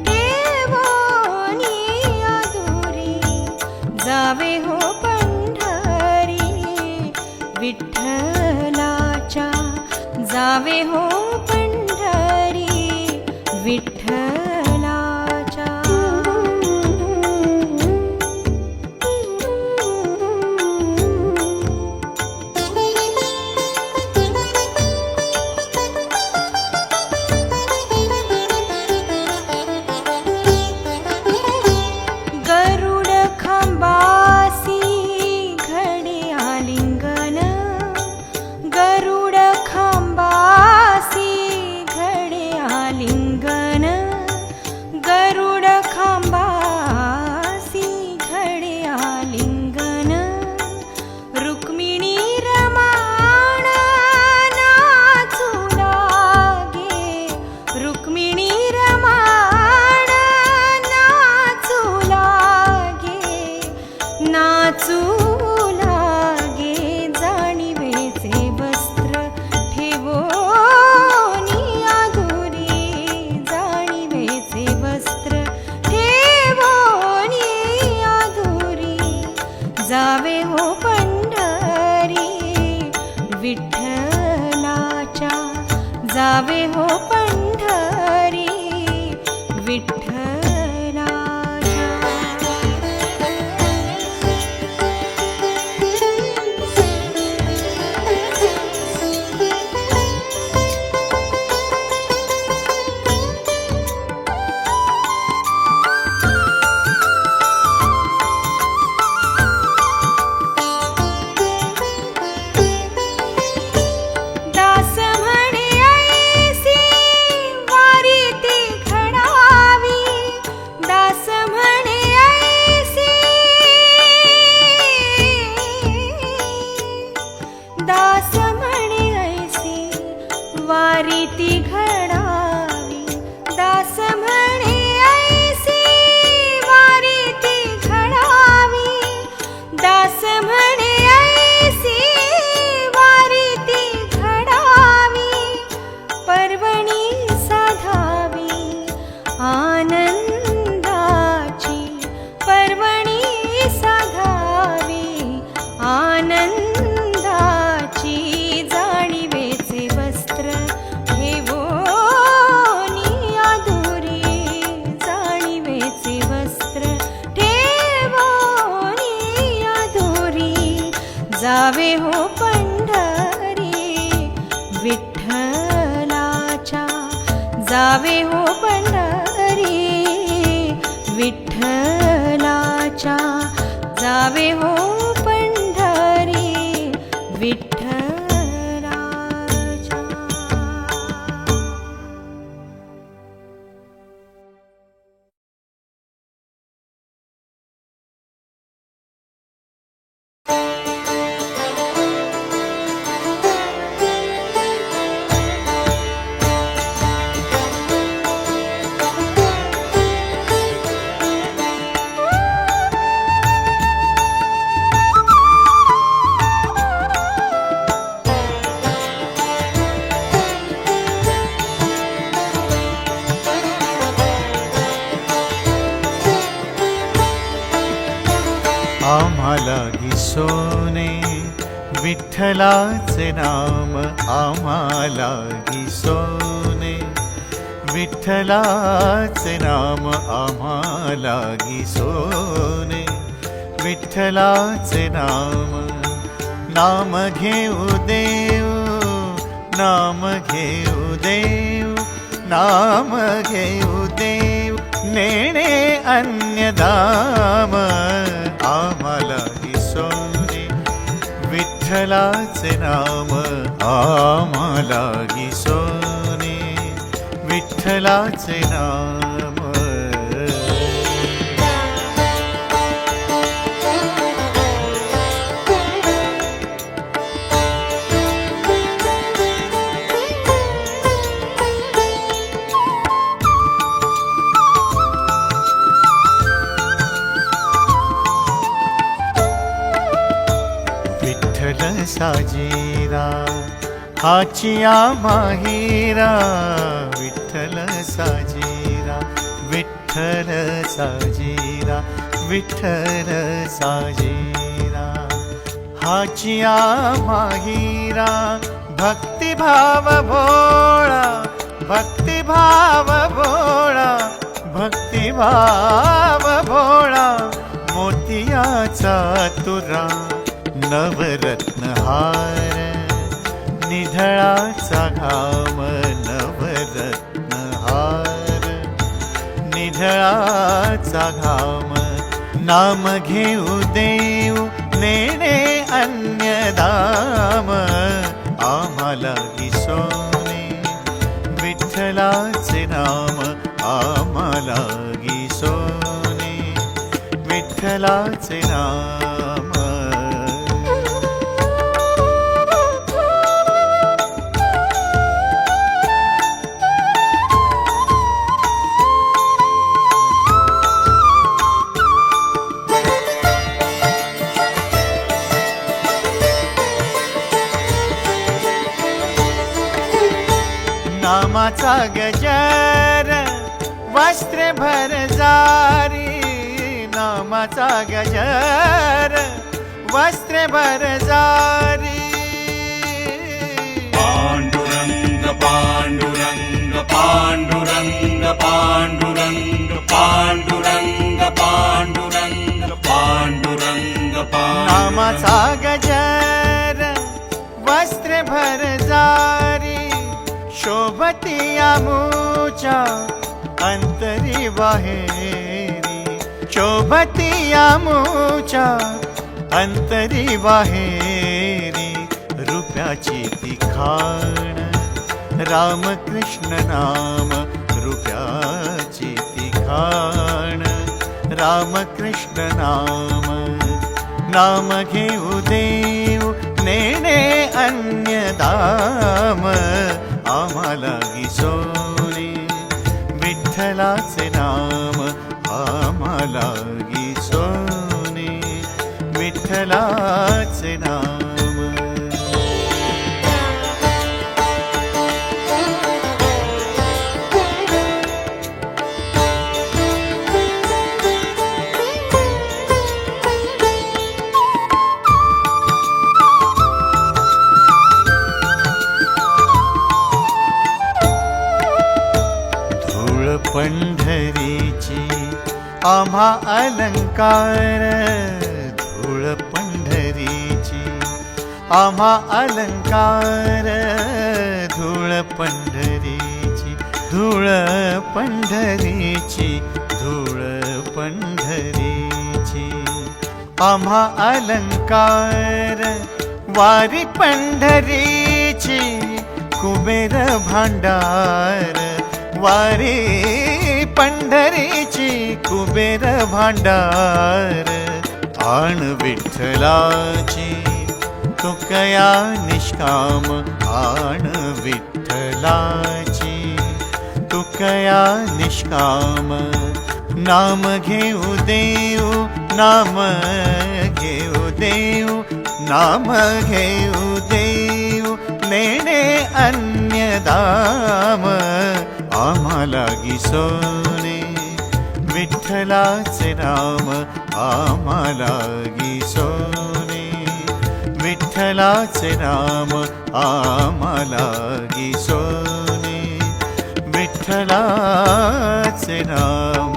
Speaker 7: ठेवोनी आधुरी जावे हो पंढरी विठ्ठलाच्या जावे हो पंढरी विठ्ठलाच्या गरुड खांबासी घडे आलिंगन गरुड खांबासी घडे आलिंगन गरुड खांबासी घडे आलिंगन रुक्मिणी रमाण नाचू लागे रुक्मिणी रमाण नाचू लागे नाचू लागे जाणिवेचे वस्त्र ठेवोनी आधुरी जाणिवेचे वस्त्र ठेवोनी आधुरी जावे हो पंढरी विठ्ठलाच्या जावे हो पंढरी विठ्ठलाच्या वारी ती घडावी दास म्हणे ऐसी वारी ती घडावी दास म्हणे ऐसी वारी ती घडावी पर्वणी साधावी आनंदाची पर्वणी साधावी आनंदाची जाणीवेचे वस्त्र ठेवोनी आधुरी जाणीवेचे वस्त्र ठेवोनी आधुरी जावे हो पंढरी विठ्ठलाच्या जावे हो पंढरी विठ्ठलाच्या जावे हो पंढरी विठ्ठलाच्या.
Speaker 1: आम्हाला सोने विठ्ठलाचे नाम आम्हाला सोने विठ्ठलाचे नाम आम्हाला सोने विठ्ठलाचे नाम नाम घेऊ देव नाम घेऊ देव नाम घेऊ देव नेणे अन्यदाम आम्हाला सोने विठ्ठलाचे नाम आम्हाला सोने विठ्ठलाचे नाम. विठ्ठल साजीरा हाचिया माहिरा विठ्ठल साजीरा विठ्ठल साजीरा विठ्ठल साजीरा हाचिया माहिरा भक्तिभाव भोळा भक्तिभाव भोळा भक्तिभाव भोळा मोतियाचा तुरा नवरत्न हार निधळाचा घाम नवरत्न हार निधळाचा घाम नाम घेऊ देव नेणे अन्यदाम आम्हाला सोने विठ्ठलाचे नाम आम्हाला सोने विठ्ठलाचे नाम. नामाचा गजर वस्त्र भरजारी नामाचा गजर वस्त्र भरजारी
Speaker 6: पांडुरंग पांडुरंग पांडुरंग पांडुरंग पांडुरंग पांडुरंग पांडुरंग
Speaker 1: नामाचा गजर वस्त्र भरजारी शोभती आमुच्या अंतरी बाहेरी शोभती आमुच्या अंतरी बाहेरी रुपयाची ती खाण रामकृष्ण नाम रुपयाची ती खाण रामकृष्ण नाम नाम घेऊ देव नेणे अन्यदाम आम्हाला लागी सोने विठ्ठलाचे नाम आम्हा लागी सोने विठ्ठलाचे नाम. पंढरीची आम्हा अलंकार धूळ पंढरीची आम्हा अलंकार धूळ पंढरीची धूळ पंढरीची धूळ पंढरीची आम्हा अलंकार वारी पंढरीची कुबेर भांडार वारी पंढरीची कुबेर भांडार आण विठ्ठलाची तुकया निष्काम आण विठ्ठलाची तुकया निष्काम नाम घेऊ देऊ नाम घेऊ देऊ नाम घेऊ देऊ लेणे अन्यदाम आम्हा लागी सोने विठ्ठलाचे नाम आम्हा लागी सोने विठ्ठलाचे नाम आम्हा लागी सोने विठ्ठलाचे नाम.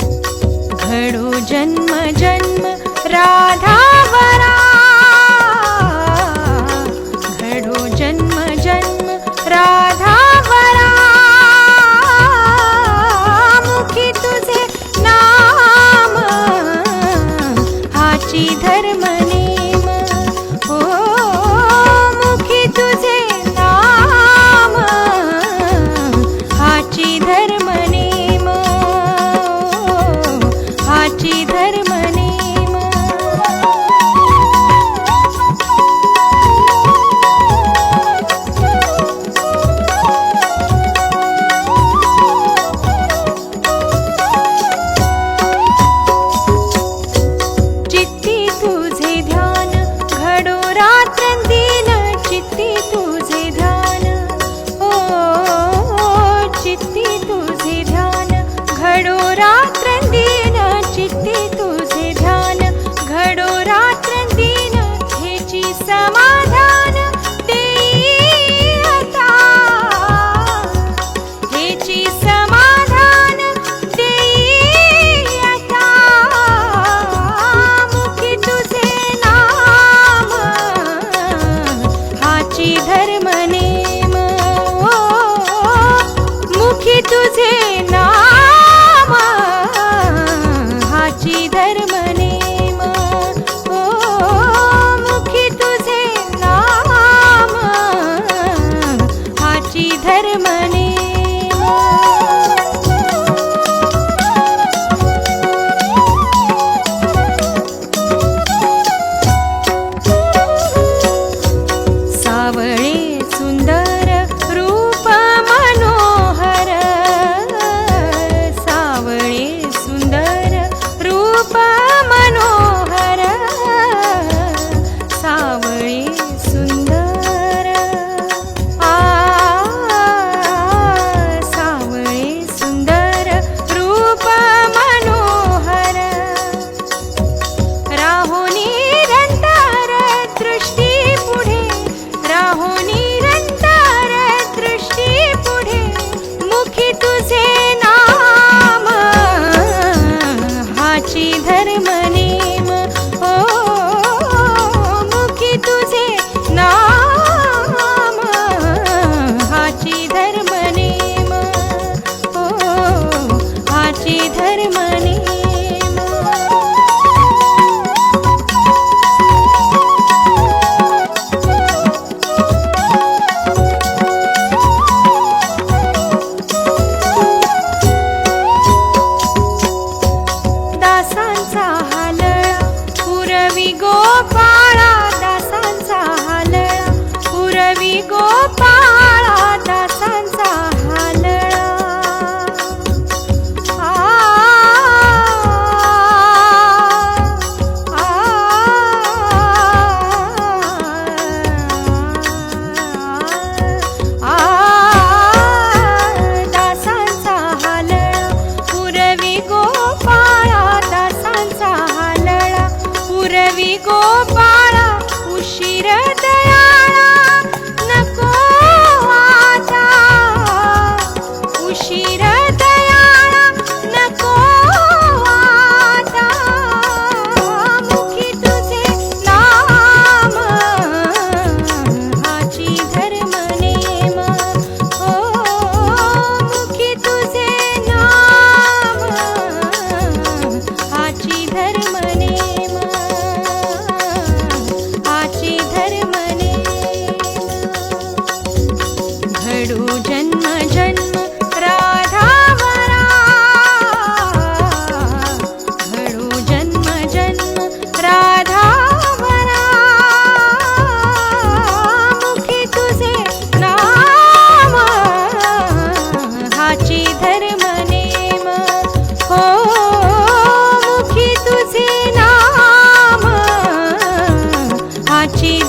Speaker 7: घडो जन्म जन्म राधावरा घडो जन्म जन्म राधावरा मुखी तुझे नाम हाची धर्म नेम ओ मुखी तुझे नाम हाची धर्म नेम हाची धर्म नेम चित्ती तुझे ध्यान घडो रात्रंदिन चित्ती तुझे ध्यान ओ चित्ती तुझे ध्यान घडो रात्रंदिन चित्ती तुझे ध्यान घडो रात्रंदिन हेची समाधान देई आता हेची समाधान देई आता मुखी तुझे नाम हाची धर्म नेम ओ मुखी तुझे नाम हाची धर्म नेम ओ मुखी तुझे नाम हाची धर्म नेम सावळे सुंदर रूप मनो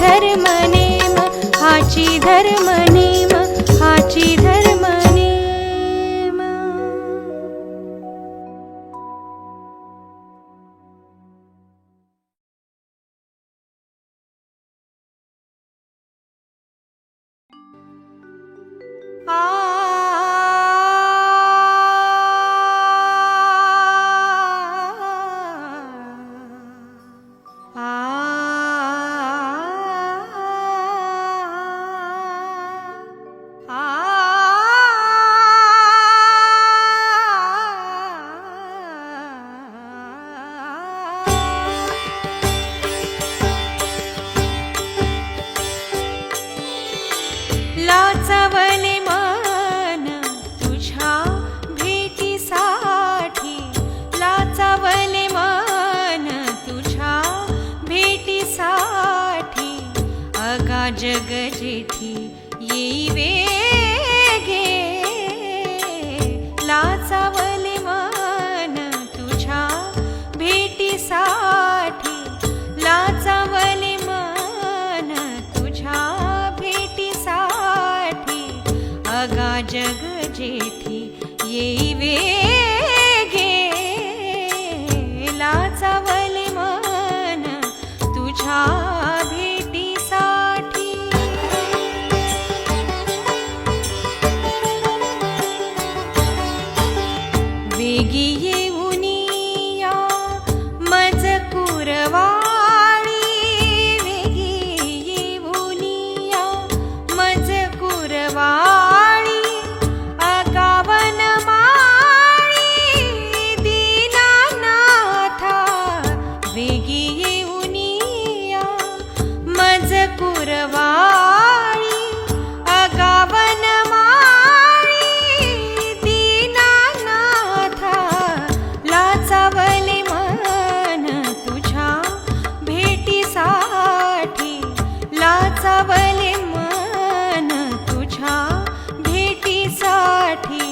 Speaker 7: धर्म नेम हाची धर्म नेम हाची धर्म नेम लाचावले मन तुझ्या भेटीसाठी लाचावले मन तुझ्या भेटीसाठी अगा जग जेठी येई वेगे लाचावले मन तुझ्या भेटीसाठी लाचावले मन तुझ्या भेटीसाठी अगा जग जेठी येई वेगे लाचावले मन तुझ्या भेटीसाठी वेगी येऊनिया मजकुरवाळी वेगी येऊनिया मजकुरवाळी अगावन माळी दीनानाथा वेगी येऊनिया मजकुरवाळी अगावन माळी दीनानाथा लाचावले मन तुझ्या भेटीसाठी लाचावले मन तुझ्या भेटीसाठी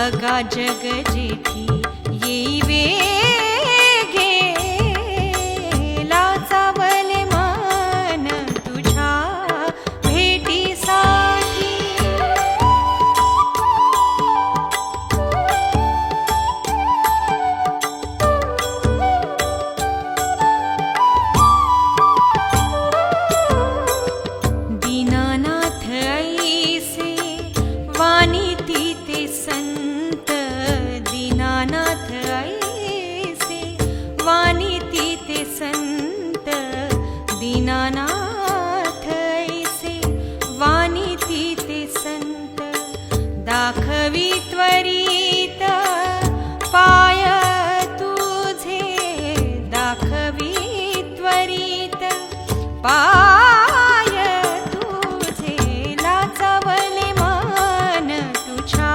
Speaker 7: अगा जग जेठी येई वेगे लाचावले मन तुझ्या भेटीसाठी दीनानाथ ऐसे वानिती ते संत दीनानाथ ऐसे वानिती ते संत दीनानाथ ऐसे वानिती ते संत दाखवी त्वरित पाय तुझे दाखवी त्वरित पाय तुझे लाचावले मन तुझ्या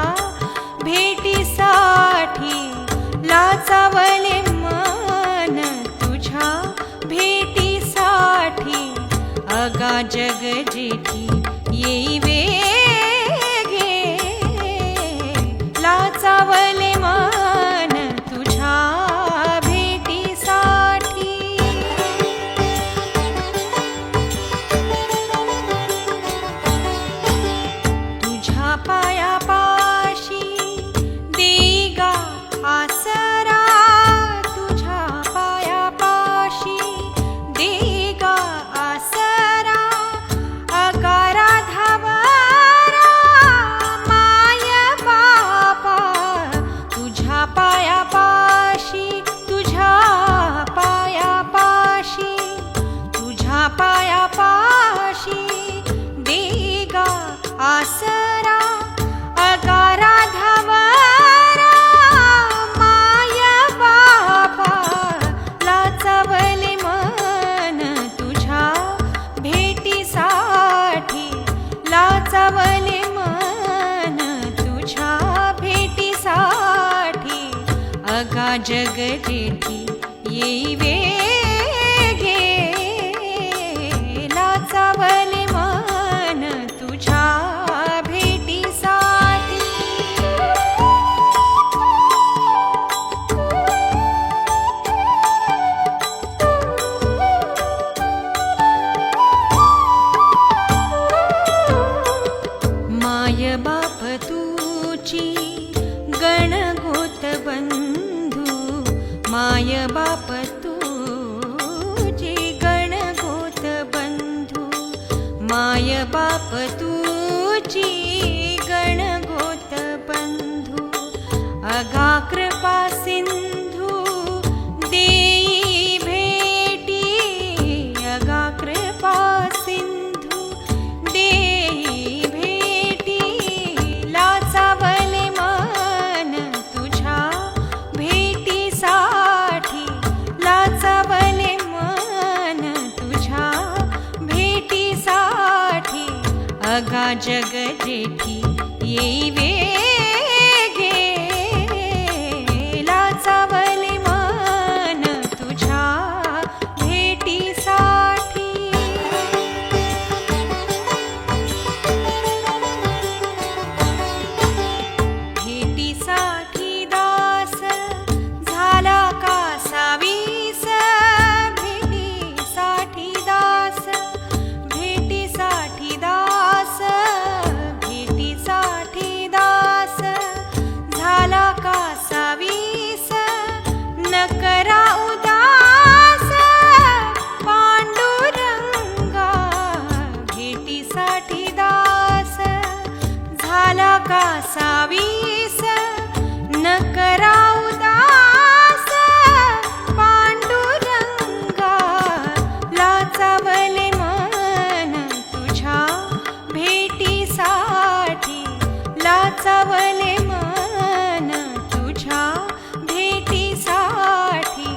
Speaker 7: भेटीसाठी लाचावले मन तुझ्या भेटीसाठी अगा जग जेठी येई वेगे लाचावले मन तुझ्या भेटीसाठी तुझ्या पायापाशी देगा आसरा तुझ्या पायापाशी देगा आसरा अगारा धावरा माय बापा तुझ्या पायापाशी तुझ्या पायापाशी तुझ्या पायापाशी देगा आसरा अगारा धावरा माय बापा लाचावले मन तुझ्या भेटीसाठी लाचावले मन तुझ्या भेटीसाठी अगा जग जेठी येई वेगे लाचावले मन तुझ्या भेटीसाठी माय बाप तुची गणगोत बंधू अगा कृपा सिंधू देई भेटी अगा कृपा सिंधू देई भेटी लाचावले मन तुझ्या भेटीसाठी लाचावले मन तुझ्या भेटीसाठी अगा जग जेठी येई वेगे लाचावले मन तुझ्या भेटीसाठी भेटीसाठी दास झाला का सावीस भेटीसाठी दास भेटीसाठी दास भेटीसाठी दास झाला का सावीस न करा उदास पांडुरंगा भेटीसाठी दास झाला का सावीस न करा उदास पांडुरंगा लाचावले मन तुझ्या भेटीसाठी लाचावले मन तुझ्या भेटीसाठी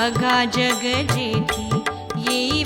Speaker 7: अगा जग जेठी येई